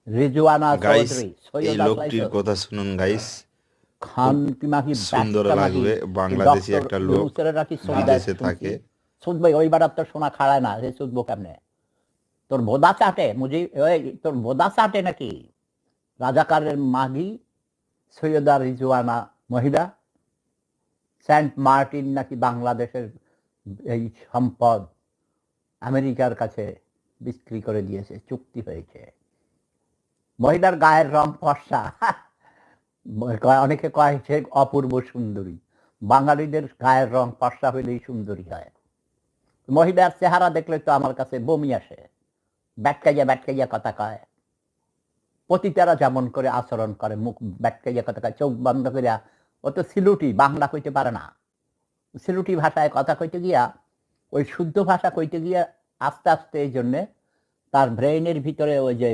Rizwana guys Chowdhury এই সৈয়দ লোকটির আসলাইছো কথা শুনুন গাইস, খুব খানকি মাগি সুন্দর ব্যাটকা মাগি লাগবে। বাংলাদেশি ডক্টর একটা লোক, ইউনুসের নাকি সবিদায় বিদেশে শুনছি থাকে। শুনবে ওইবার তো শোনা খাড়ায় না সে শুনবো কেমনে তোর বোদা চাটে মুজি ওই তোর বোদা চাটে নাকি রাজাকারের মাগি সৈয়দা রিজওয়ানা মহিলা সেন্ট মার্টিন নাকি বাংলাদেশের এই সম্পদ আমেরিকার কাছে বিক্রি করে দিয়েছে, চুক্তি হয়েছে। মহিলার গায়ের রং ফর্সা অনেকে কয় সে অপূর্ব সুন্দরী, বাঙালিদের গায়ের রং ফর্সা হইলেই সুন্দরী হয়। মহিলার চেহারা দেখলে তো আমার কাছে বমি আসে, ব্যাটকাইয়া কথা কয়, পতিতারা যেমন করে আচরণ করে, মুখ ব্যাটকাইয়া কথা কয়, চোখ বন্ধ করিয়া। ও তো সিলুটি, বাংলা কইতে পারে না, সিলুটি ভাষায় কথা কইতে গিয়া, ওই শুদ্ধ ভাষা কইতে গিয়া আস্তে আস্তে এই জন্যে তার ব্রেইনের ভিতরে ওই যে